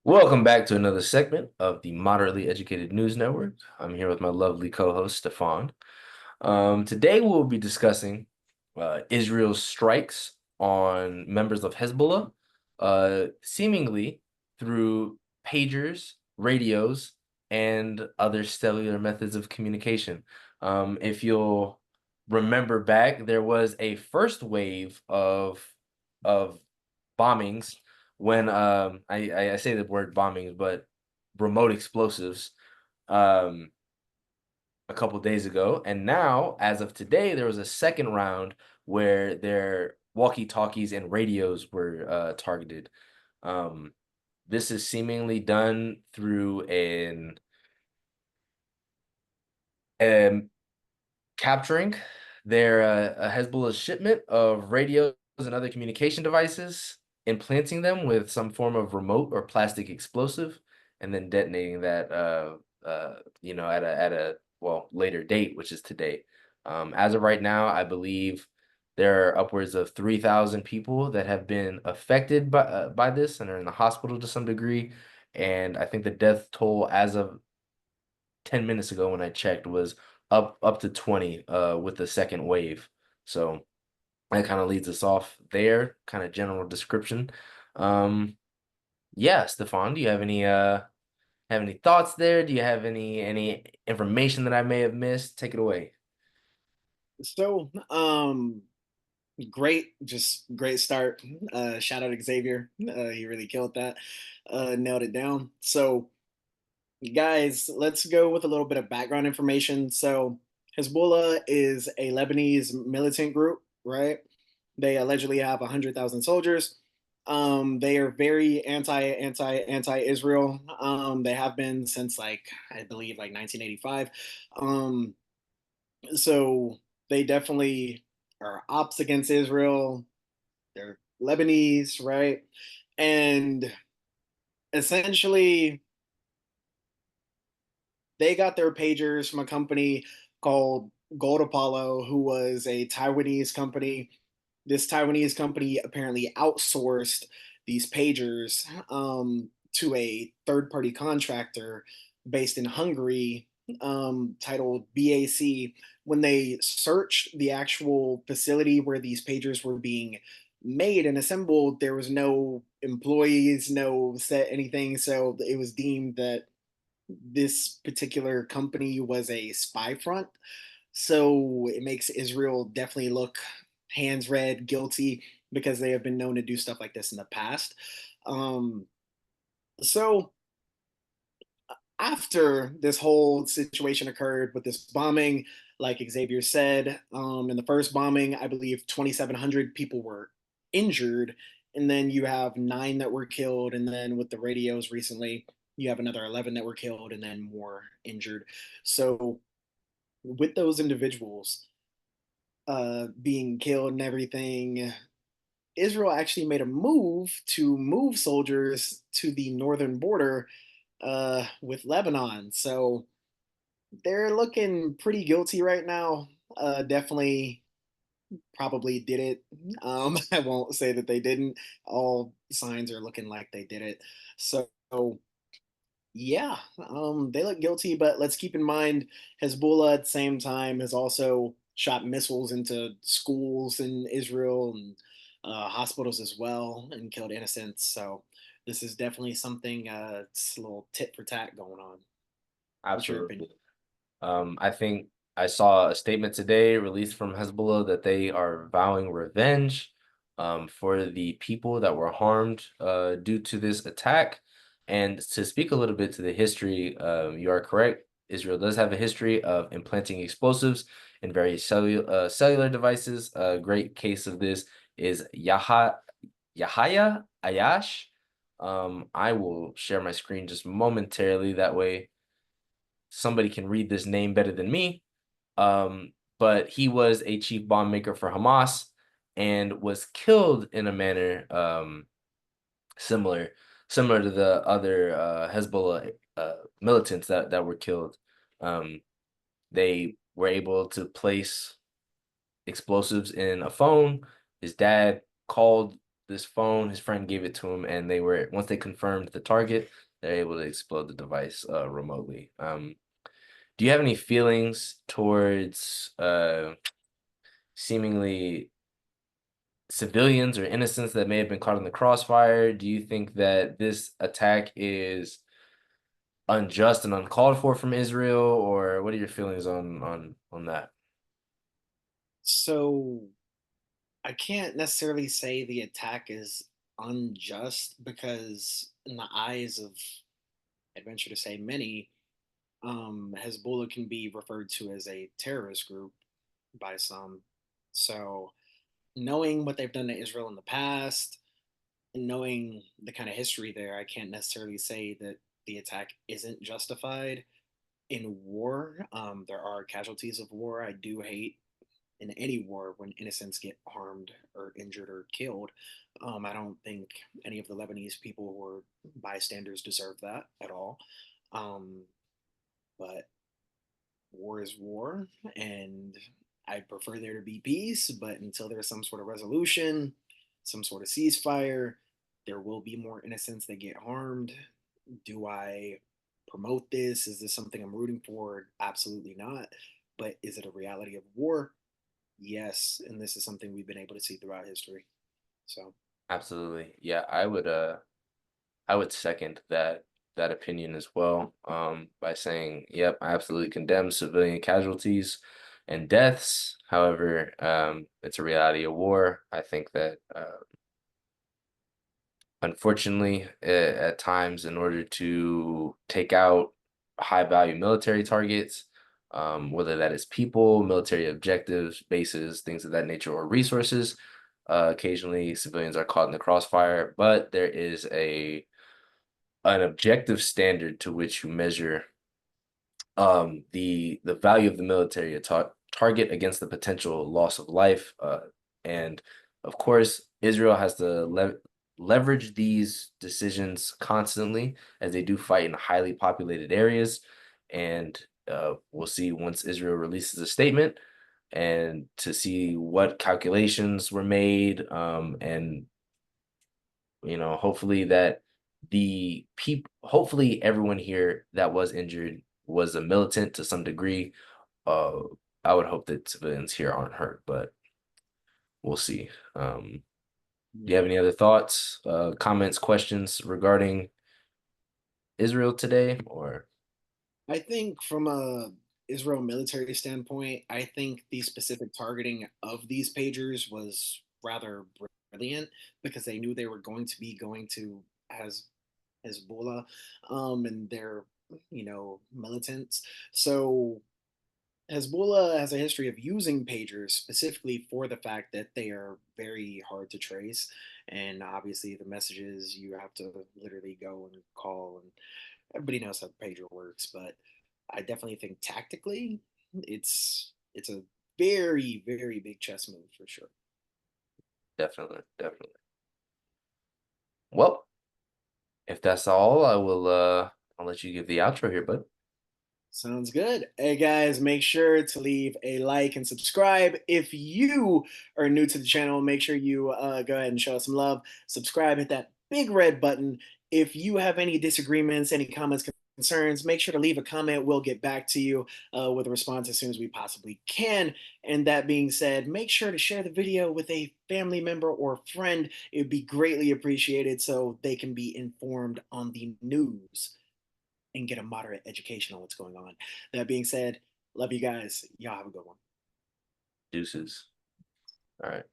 Welcome back to another segment of the Moderately Educated News Network. I'm here with my lovely co-host, Stefan. Today we'll be discussing Israel's strikes on members of Hezbollah, seemingly through pagers, radios, and other cellular methods of communication. If you'll remember back, there was a first wave of bombings when I say the word bombings, but remote explosives um a couple days ago, and now as of today, there was a second round where their walkie-talkies and radios were targeted. Um, this is seemingly done through an um, capturing their a Hezbollah's shipment of radios and other communication devices, implanting them with some form of remote or plastic explosive, and then detonating that at a later date, which is today. As of right now, I believe there are upwards of 3,000 people that have been affected by this and are in the hospital to some degree. And I think the death toll as of 10 minutes ago when I checked was up to 20 with the second wave. So that kind of leads us off there, kind of general description. Um yeah, Stefan, do you have any thoughts there? Do you have any information that I may have missed? Take it away. So, great, just great start. Shout out Xavier. He really killed that. Nailed it down. So, guys, let's go with a little bit of background information. So, Hezbollah is a Lebanese militant group, right? They allegedly have 100,000 soldiers. They are very anti-Israel. They have been since I believe 1985. Um, so they definitely are ops against Israel. They're Lebanese, right? And essentially, they got their pagers from a company called Gold Apollo, who was a Taiwanese company. This Taiwanese company apparently outsourced these pagers to a third party contractor based in Hungary titled BAC. When they searched the actual facility where these pagers were being made and assembled, there was no employees, no set anything. So it was deemed that this particular company was a spy front. So it makes Israel definitely look hands red, guilty, because they have been known to do stuff like this in the past. Um, so after this whole situation occurred with this bombing, like Xavier said, in the first bombing, I believe 2,700 people were injured, and then you have 9 that were killed, and then with the radios recently, you have another 11 that were killed, and then more injured. So with those individuals being killed and everything, Israel actually made a move to move soldiers to the northern border with Lebanon. So they're looking pretty guilty right now. Definitely probably did it. I won't say that they didn't. All signs are looking like they did it. So yeah, they look guilty, but let's keep in mind Hezbollah at the same time has also shot missiles into schools in Israel and hospitals as well and killed innocents. So this is definitely something, it's a little tit for tat going on. What's your opinion? Absolutely. I think I saw a statement today released from Hezbollah that they are vowing revenge for the people that were harmed due to this attack. And to speak a little bit to the history, you are correct. Israel does have a history of implanting explosives in various cellular devices. A great case of this is Yahya Ayash. I will share my screen just momentarily. That way somebody can read this name better than me. But he was a chief bomb maker for Hamas and was killed in a manner similar similar to the other Hezbollah militants that were killed. Um, they were able to place explosives in a phone. His dad called this phone. His friend gave it to him, and they were once they confirmed the target, they're able to explode the device remotely. Do you have any feelings towards seemingly civilians or innocents that may have been caught in the crossfire? Do you think that this attack is unjust and uncalled for from Israel, or what are your feelings on that? So I can't necessarily say the attack is unjust because, in the eyes of, I'd venture to say, many, Hezbollah can be referred to as a terrorist group by some. So, knowing what they've done to Israel in the past, and knowing the kind of history there, I can't necessarily say that the attack isn't justified. In war, there are casualties of war. I do hate in any war when innocents get harmed or injured or killed. I don't think any of the Lebanese people who were bystanders deserve that at all. Um, but war is war, and I prefer there to be peace. But until there's some sort of resolution, some sort of ceasefire, there will be more innocents that get harmed. Do I promote this? Is this something I'm rooting for? Absolutely not. But is it a reality of war? Yes, and this is something we've been able to see throughout history. So, Absolutely. Yeah, I would second that opinion as well, by saying, yep, I absolutely condemn civilian casualties and deaths. However, it's a reality of war. I think that unfortunately, at times, in order to take out high value military targets, whether that is people, military objectives, bases, things of that nature, or resources, occasionally civilians are caught in the crossfire. But there is a an objective standard to which you measure the value of the military target against the potential loss of life, and of course Israel has to leverage these decisions constantly as they do fight in highly populated areas, and we'll see once Israel releases a statement and to see what calculations were made, and hopefully that the people hopefully everyone here that was injured was a militant to some degree. uh I would hope that civilians here aren't hurt, but we'll see. Do you have yeah. any other thoughts, comments, questions regarding Israel today, or I think from a Israel military standpoint, I think the specific targeting of these pagers was rather brilliant because they knew they were going to be going to Hezbollah, and their militants. So Hezbollah has a history of using pagers specifically for the fact that they are very hard to trace. And obviously, the messages you have to literally go and call, and everybody knows how the pager works. But I definitely think tactically, it's a very, very big chess move for sure. definitely, definitely. Well, if that's all, I'll let you give the outro here, bud. Sounds good. Hey guys, make sure to leave a like and subscribe. If you are new to the channel, make sure you go ahead and show us some love. Subscribe, hit that big red button. If you have any disagreements, any comments, concerns, make sure to leave a comment. We'll get back to you with a response as soon as we possibly can. And that being said, make sure to share the video with a family member or friend. It would be greatly appreciated so they can be informed on the news and get a moderate education on what's going on. That being said, love you guys. Y'all have a good one. Deuces. All right.